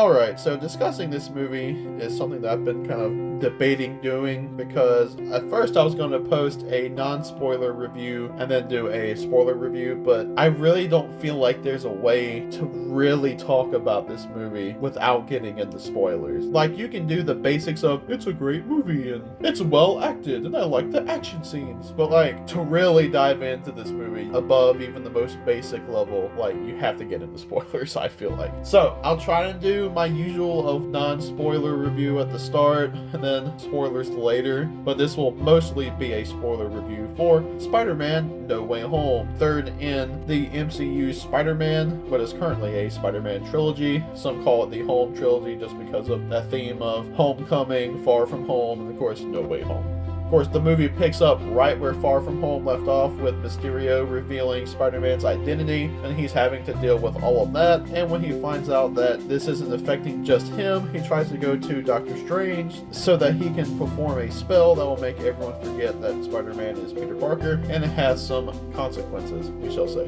Alright, so discussing this movie is something that I've been kind of debating doing, because at first I was going to post a non-spoiler review and then do a spoiler review, but I really don't feel like there's a way to really talk about this movie without getting into spoilers. Like, you can do the basics of, it's a great movie and it's well acted and I like the action scenes, but like, to really dive into this movie above even the most basic level, like, you have to get into spoilers, I feel like. So, I'll try to do my usual of non-spoiler review at the start and then spoilers later, but this will mostly be a spoiler review for Spider-Man No Way Home, third in the MCU Spider-Man, what is currently a Spider-Man trilogy. Some call it the Home trilogy just because of that theme of Homecoming, Far From Home, and of course No Way Home. Of course, the movie picks up right where Far From Home left off, with Mysterio revealing Spider-Man's identity, and he's having to deal with all of that. And when he finds out that this isn't affecting just him, he tries to go to Doctor Strange so that he can perform a spell that will make everyone forget that Spider-Man is Peter Parker, and it has some consequences, we shall say.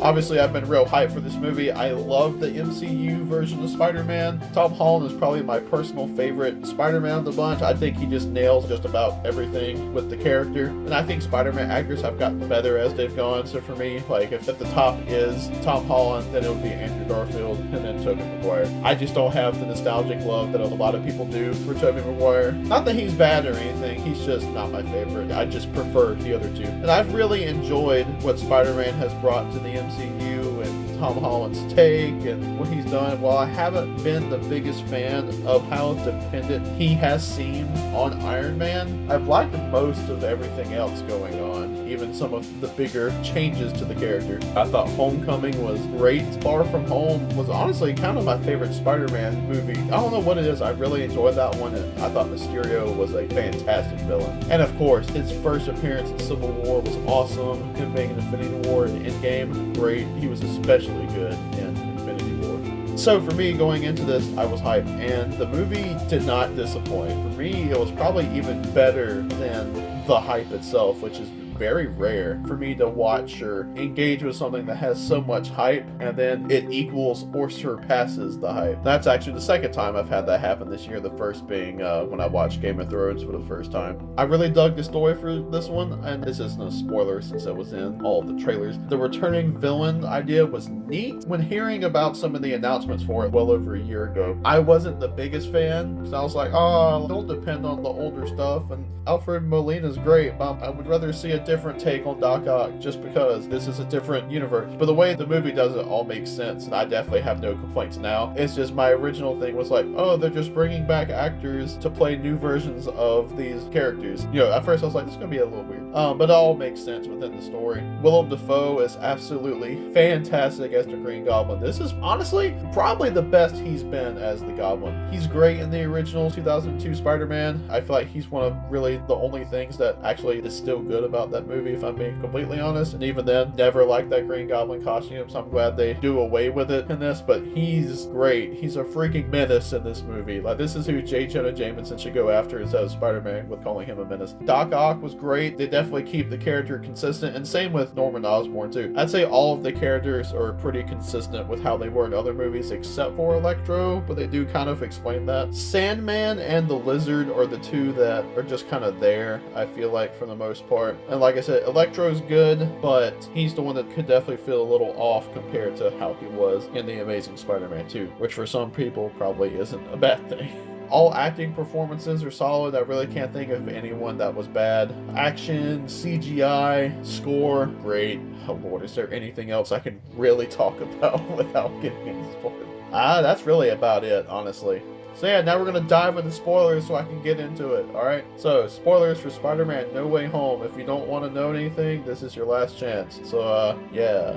Obviously, I've been real hyped for this movie. I love the MCU version of Spider-Man. Tom Holland is probably my personal favorite Spider-Man of the bunch. I think he just nails just about everything with the character. And I think Spider-Man actors have gotten better as they've gone. So for me, like, if at the top is Tom Holland, then it would be Andrew Garfield and then Tobey Maguire. I just don't have the nostalgic love that a lot of people do for Tobey Maguire. Not that he's bad or anything, he's just not my favorite. I just prefer the other two. And I've really enjoyed what Spider-Man has brought to the MCU and Tom Holland's take and what he's done. While I haven't been the biggest fan of how dependent he has seemed on Iron Man, I've liked most of everything else going on, even some of the bigger changes to the character. I thought Homecoming was great. Far From Home was honestly kind of my favorite Spider-Man movie. I don't know what it is, I really enjoyed that one, and I thought Mysterio was a fantastic villain. And of course, his first appearance in Civil War was awesome. Him being in Infinity War and Endgame, great. He was especially good in Infinity War. So for me, going into this, I was hyped, and the movie did not disappoint. For me, it was probably even better than the hype itself, which is very rare for me to watch or engage with something that has so much hype and then it equals or surpasses the hype. That's actually the second time I've had that happen this year, the first being when I watched Game of Thrones for the first time. I really dug the story for this one, and this isn't a spoiler since it was in all of the trailers. The returning villain idea was neat. When hearing about some of the announcements for it well over a year ago, I wasn't the biggest fan, because I was like, oh, don't depend on the older stuff, and Alfred Molina's great, but I would rather see a different take on Doc Ock just because this is a different universe. But the way the movie does it all makes sense, and I definitely have no complaints now. It's just my original thing was like, oh, they're just bringing back actors to play new versions of these characters. You know, at first I was like, this is gonna be a little weird. But it all makes sense within the story. Willem Dafoe is absolutely fantastic as the Green Goblin. This is honestly probably the best he's been as the Goblin. He's great in the original 2002 Spider-Man. I feel like he's one of really the only things that actually is still good about that movie, if I'm being completely honest. And even then, never liked that Green Goblin costume, so I'm glad they do away with it in this. But he's great. He's a freaking menace in this movie. Like, this is who J. Jonah Jameson should go after instead of Spider-Man, with calling him a menace. Doc Ock was great. They definitely keep the character consistent, and same with Norman Osborn too. I'd say all of the characters are pretty consistent with how they were in other movies except for Electro, but they do kind of explain that. Sandman and the Lizard are the two that are just kind of there, I feel like, for the most part. And like I said, Electro's good, but he's the one that could definitely feel a little off compared to how he was in The Amazing Spider-Man 2, which for some people probably isn't a bad thing. All acting performances are solid. I really can't think of anyone that was bad. Action, CGI, score, great. Oh Lord, is there anything else I can really talk about without getting into spoilers? That's really about it, honestly. So yeah, now we're going to dive into spoilers so I can get into it, alright? So, spoilers for Spider-Man No Way Home. If you don't want to know anything, this is your last chance. So, yeah.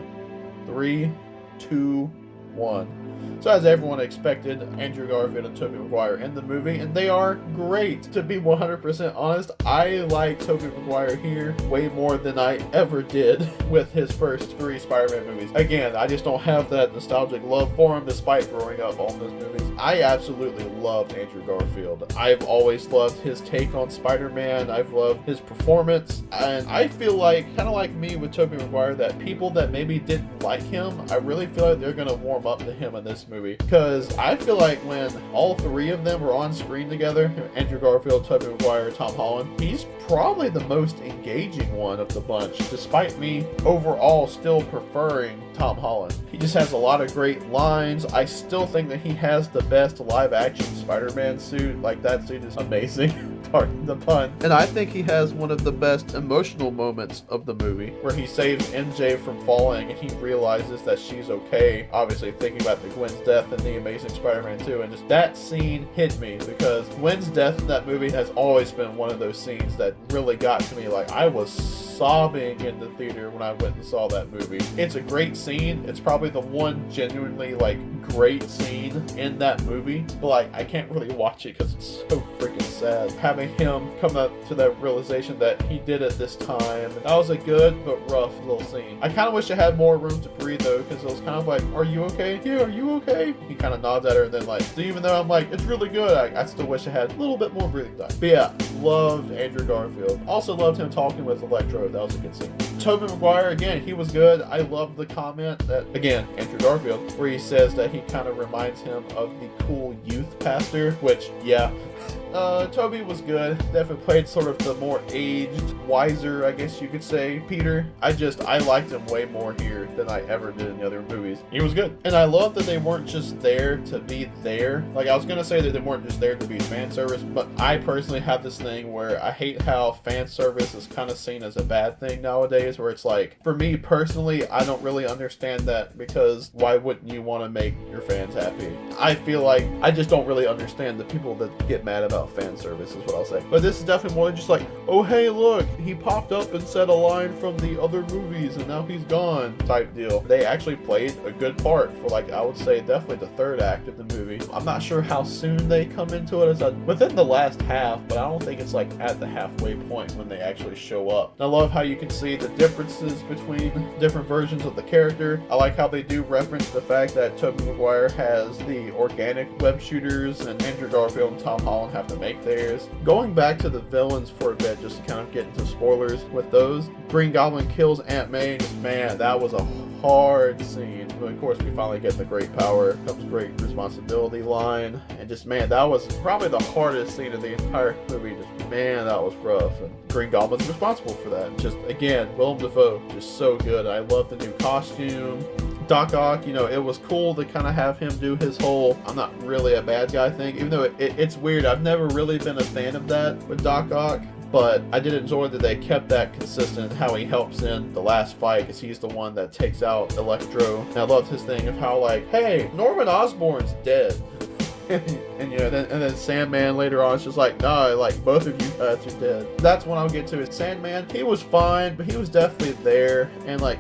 3, 2, 1. So as everyone expected, Andrew Garfield and Tobey Maguire in the movie, and they are great. To be 100% honest, I like Tobey Maguire here way more than I ever did with his first 3 Spider-Man movies. Again, I just don't have that nostalgic love for him despite growing up on those movies. I absolutely loved Andrew Garfield. I've always loved his take on Spider-Man. I've loved his performance, and I feel like, kind of like me with Tobey Maguire, that people that maybe didn't like him, I really feel like they're going to warm up to him in this this movie, because I feel like when all three of them were on screen together, Andrew Garfield, Tobey Maguire, Tom Holland, he's probably the most engaging one of the bunch, despite me overall still preferring Tom Holland. He just has a lot of great lines. I still think that he has the best live-action Spider-Man suit. Like, that suit is amazing. Pardon the pun. And I think he has one of the best emotional moments of the movie, where he saves MJ from falling and he realizes that she's okay. Obviously thinking about the Gwen's death in The Amazing Spider-Man 2, and just that scene hit me, because Gwen's death in that movie has always been one of those scenes that really got to me. Like, I was sobbing in the theater when I went and saw that movie. It's a great scene. It's probably the one genuinely, like, great scene in that movie, but like, I can't really watch it because it's so freaking sad. Having him come up to that realization that he did it this time, that was a good but rough little scene. I kind of wish I had more room to breathe though, because it was kind of like, are you okay? Yeah, are you okay? He kind of nods at her, and then like, so even though I'm like, it's really good, I still wish I had a little bit more breathing time. But yeah, loved Andrew Garfield. Also loved him talking with Electro. That was a good scene. Tobey Maguire, again, he was good. I loved the comment that, again, Andrew Garfield, where he says that he kind of reminds him of the cool youth pastor, which, yeah. Toby was good. Definitely played sort of the more aged, wiser, I guess you could say, Peter. I liked him way more here than I ever did in the other movies. He was good. And I love that they weren't just there to be there. Like, I was gonna say that they weren't just there to be fan service, but I personally have this thing where I hate how fan service is kind of seen as a bad thing nowadays, where it's like, for me personally, I don't really understand that, because why wouldn't you want to make your fans happy? I feel like I just don't really understand the people that get mad about fan service, is what I'll say. But this is definitely more than just like, oh hey look, he popped up and said a line from the other movies and now he's gone type deal. They actually played a good part for, like, I would say definitely the third act of the movie. I'm not sure how soon they come into it, as within the last half, but I don't think it's like at the halfway point when they actually show up. I love how you can see the differences between different versions of the character. I like how they do reference the fact that Tobey Maguire has the organic web shooters and Andrew Garfield and Tom Holland have to make theirs. Going back to the villains for a bit, just to kind of get into spoilers with those. Green Goblin kills Aunt May, and just, man, that was a hard scene. But of course, we finally get the great power comes great responsibility line, and just, man, that was probably the hardest scene of the entire movie. Just, man, that was rough, and Green Goblin's responsible for that. Just, again, Willem Dafoe, just so good. I love the new costume. Doc Ock, you know, it was cool to kind of have him do his whole I'm not really a bad guy thing, even though it's weird. I've never really been a fan of that with Doc Ock, but I did enjoy that they kept that consistent, how he helps in the last fight, because he's the one that takes out Electro. And I loved his thing of how, like, hey, Norman Osborn's dead. And you know, then Sandman later on is just like, nah, like, both of you guys are dead. That's when I'll get to is Sandman. He was fine, but he was definitely there, and like,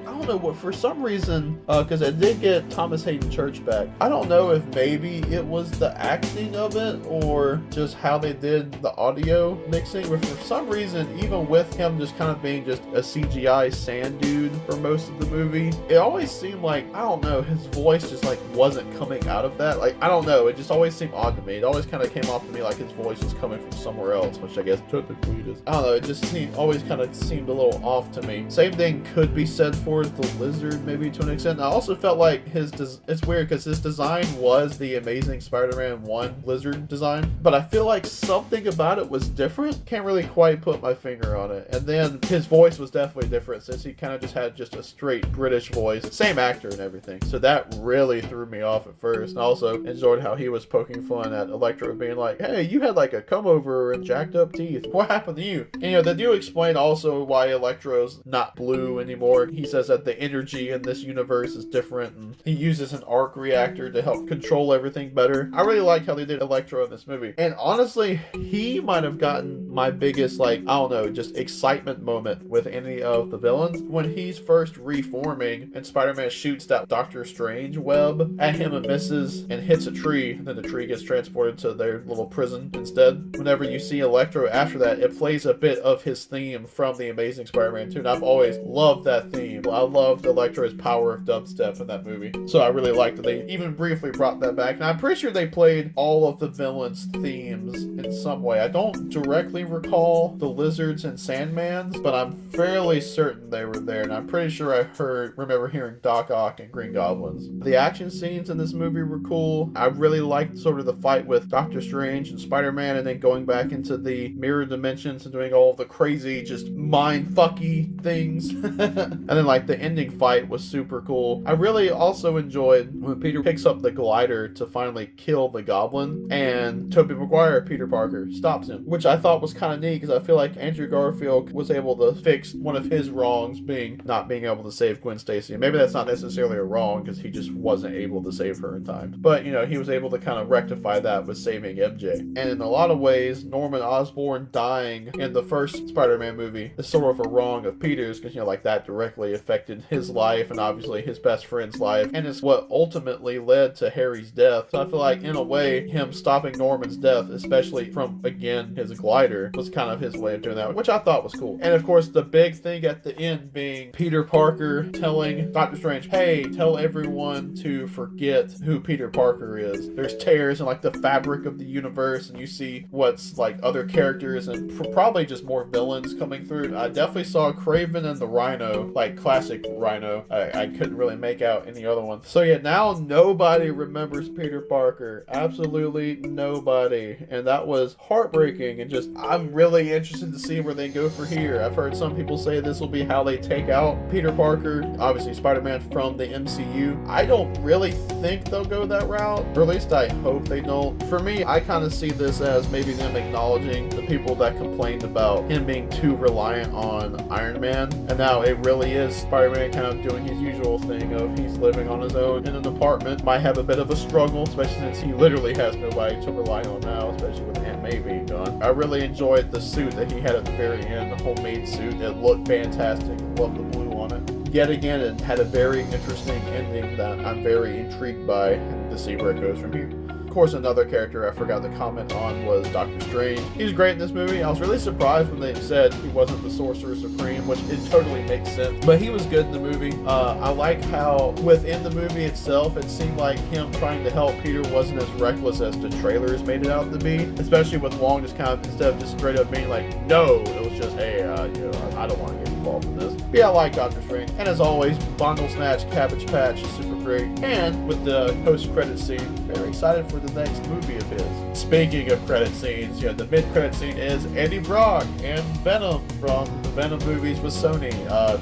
I don't know what, for some reason, because I did get Thomas Hayden Church back. I don't know if maybe it was the acting of it or just how they did the audio mixing, but for some reason, even with him just kind of being just a CGI sand dude for most of the movie, it always seemed like, I don't know, his voice just like wasn't coming out of that. Like, I don't know, it just always seemed odd to me. It always kind of came off to me like his voice was coming from somewhere else, which I guess typically it is. I don't know, it just always kind of seemed a little off to me. Same thing could be said for the Lizard, maybe, to an extent. I also felt like it's weird because his design was the Amazing Spider-Man 1 Lizard design, but I feel like something about it was different. Can't really quite put my finger on it. And then his voice was definitely different, since he kind of just had just a straight British voice, same actor and everything, so that really threw me off at first. And I also enjoyed how he was poking fun at Electro, being like, hey, you had like a comb over and jacked up teeth, what happened to you? And you know, they do explain also why Electro's not blue anymore. He says that the energy in this universe is different, and he uses an arc reactor to help control everything better. I really like how they did Electro in this movie, and honestly, he might have gotten my biggest, like, I don't know, just excitement moment with any of the villains, when he's first reforming and Spider-Man shoots that Doctor Strange web at him and misses and hits a tree, and then the tree gets transported to their little prison instead. Whenever you see Electro after that, it plays a bit of his theme from The Amazing Spider-Man 2, and I've always loved that theme. I I loved Electro's power of dubstep in that movie. So I really liked that they even briefly brought that back. And I'm pretty sure they played all of the villains' themes in some way. I don't directly recall the Lizards and Sandmans, but I'm fairly certain they were there. And I'm pretty sure I remember hearing Doc Ock and Green Goblins. The action scenes in this movie were cool. I really liked sort of the fight with Doctor Strange and Spider-Man, and then going back into the mirror dimensions and doing all the crazy, just mind-fucky things. And then like the ending fight was super cool. I really also enjoyed when Peter picks up the glider to finally kill the Goblin, and Tobey Maguire, Peter Parker, stops him, which I thought was kind of neat, because I feel like Andrew Garfield was able to fix one of his wrongs, being not being able to save Gwen Stacy. And maybe that's not necessarily a wrong, because he just wasn't able to save her in time. But, you know, he was able to kind of rectify that with saving MJ. And in a lot of ways, Norman Osborn dying in the first Spider-Man movie is sort of a wrong of Peter's, because, you know, like that directly affected his life and obviously his best friend's life, and it's what ultimately led to Harry's death. So I feel like, in a way, him stopping Norman's death, especially from, again, his glider, was kind of his way of doing that, which I thought was cool. And of course, the big thing at the end being Peter Parker telling Doctor Strange, hey, tell everyone to forget who Peter Parker is. There's tears in like the fabric of the universe, and you see what's like other characters and probably just more villains coming through. I definitely saw Kraven and the Rhino, like classic Rhino. I couldn't really make out any other one. So yeah, now nobody remembers Peter Parker. Absolutely nobody. And that was heartbreaking, and just, I'm really interested to see where they go for here. I've heard some people say this will be how they take out Peter Parker, obviously Spider-Man, from the MCU. I don't really think they'll go that route, or at least I hope they don't. For me, I kind of see this as maybe them acknowledging the people that complained about him being too reliant on Iron Man, and now it really is Spider-Man kind of doing his usual thing of he's living on his own in an apartment. Might have a bit of a struggle, especially since he literally has nobody to rely on now, especially with Aunt May being gone. I really enjoyed the suit that he had at the very end, the homemade suit. It looked fantastic. Love the blue on it. Yet again, it had a very interesting ending that I'm very intrigued by, and to see where it goes from here. Of course, another character I forgot to comment on was Doctor Strange. He was great in this movie. I was really surprised when they said he wasn't the Sorcerer Supreme, which it totally makes sense. But he was good in the movie. I like how within the movie itself, it seemed like him trying to help Peter wasn't as reckless as the trailers made it out to be. Especially with Wong just kind of, instead of just straight up being like, no, it was just, hey, I don't want to get involved in this. But yeah, I like Doctor Strange. And as always, Bundle Snatch, Cabbage Patch is super great. And with the post-credit scene, very excited for the next movie of his. Speaking of credit scenes, the mid-credit scene is Eddie Brock and Venom from the Venom movies with Sony.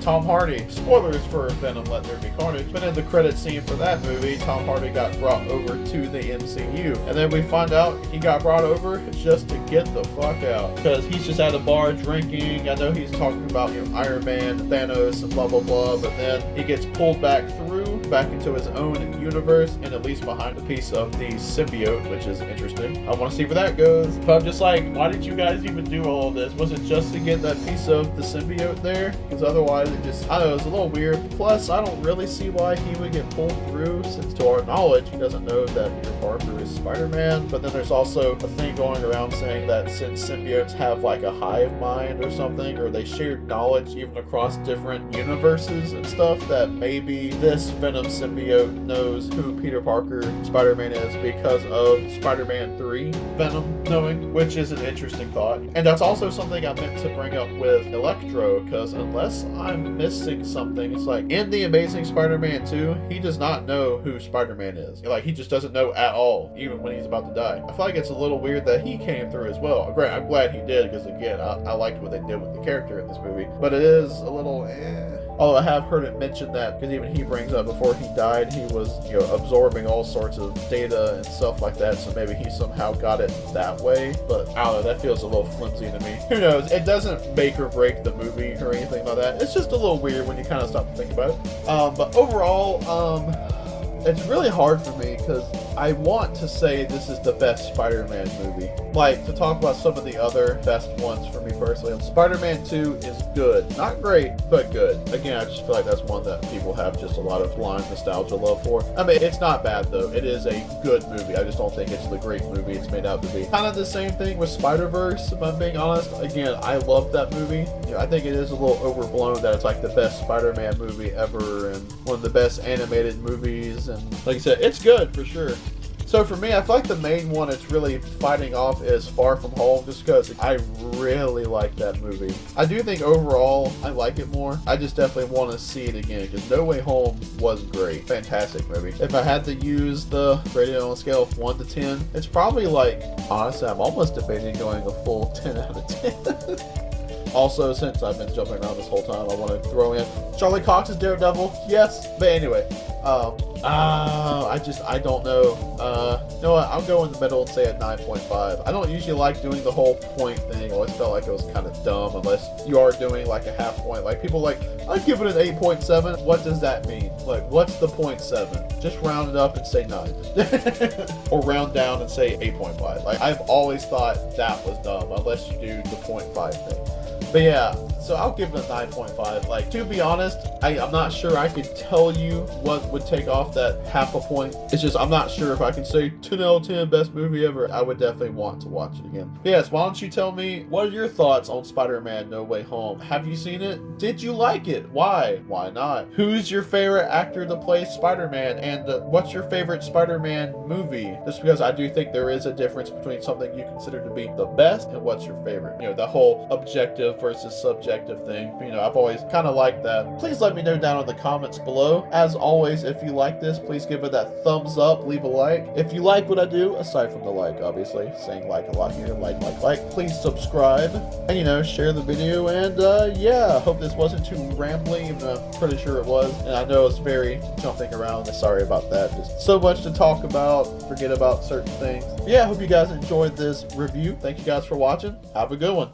Tom Hardy. Spoilers for Venom, Let There Be Carnage. But in the credit scene for that movie, Tom Hardy got brought over to the MCU. And then we find out he got brought over just to get the fuck out. Because he's just at a bar drinking. I know he's talking about Iron Man, Thanos, and blah blah blah. But then he gets pulled back into his own universe, and at least behind a piece of the symbiote, which is interesting. I want to see where that goes. But I'm just like, why did you guys even do all of this? Was it just to get that piece of the symbiote there? Because otherwise it just, I don't know, it's a little weird. Plus, I don't really see why he would get pulled through, since to our knowledge, he doesn't know that Peter Parker is Spider-Man. But then there's also a thing going around saying that since symbiotes have like a hive mind or something, or they shared knowledge even across different universes and stuff, that maybe this Venom symbiote knows who Peter Parker Spider-Man is because of Spider-Man 3 Venom knowing, which is an interesting thought. And that's also something I meant to bring up with Electro, because unless I'm missing something, it's like in the Amazing Spider-Man 2, he does not know who Spider-Man is. Like, he just doesn't know at all, even when he's about to die. I feel like it's a little weird that he came through as well. Great, I'm glad he did, because again, I liked what they did with the character in this movie. But it is a little Although I have heard it mentioned that, because even he brings up before he died, he was, absorbing all sorts of data and stuff like that, so maybe he somehow got it that way. But I don't know, that feels a little flimsy to me. Who knows? It doesn't make or break the movie or anything like that. It's just a little weird when you kind of stop to think about it. But overall, it's really hard for me because I want to say this is the best Spider-Man movie. Like, to talk about some of the other best ones for me personally, Spider-Man 2 is good. Not great, but good. Again, I just feel like that's one that people have just a lot of blind nostalgia love for. I mean, it's not bad though. It is a good movie. I just don't think it's the great movie it's made out to be. Kind of the same thing with Spider-Verse, if I'm being honest. Again, I love that movie. You know, I think it is a little overblown that it's like the best Spider-Man movie ever and one of the best animated movies. And like I said, it's good for sure. So for me, I feel like the main one it's really fighting off is Far From Home, just because I really like that movie. I do think overall I like it more. I just definitely want to see it again, because No Way Home was great. Fantastic movie. If I had to use the rating on a scale of 1 to 10, it's probably like, honestly, I'm almost debating going a full 10 out of 10. Also, since I've been jumping around this whole time, I want to throw in Charlie Cox's Daredevil. Yes. But anyway, I don't know. You know what? I'll go in the middle and say a 9.5. I don't usually like doing the whole point thing. I always felt like it was kind of dumb unless you are doing like a half point. Like people like, I'd give it an 8.7. What does that mean? Like, what's the 0.7? Just round it up and say 9. Or round down and say 8.5. Like, I've always thought that was dumb unless you do the 0.5 thing. But yeah, so I'll give it a 9.5. Like, to be honest, I'm not sure I could tell you what would take off that half a point. It's just, I'm not sure if I can say 10 out of 10 best movie ever. I would definitely want to watch it again. But yes, why don't you tell me, what are your thoughts on Spider-Man No Way Home? Have you seen it? Did you like it? Why? Why not? Who's your favorite actor to play Spider-Man? And what's your favorite Spider-Man movie? Just because I do think there is a difference between something you consider to be the best and what's your favorite. You know, the whole objective versus subjective thing. You know, I've always kind of liked that. Please let me know down in the comments below. As always, if you like this, please give it that thumbs up, leave a like. If you like what I do, aside from the like, obviously, saying like a lot here, like, please subscribe and, you know, share the video. And yeah, hope this wasn't too rambling, even though I'm pretty sure it was. And I know it's very jumping around. Sorry about that. Just so much to talk about, forget about certain things. Yeah, I hope you guys enjoyed this review. Thank you guys for watching. Have a good one.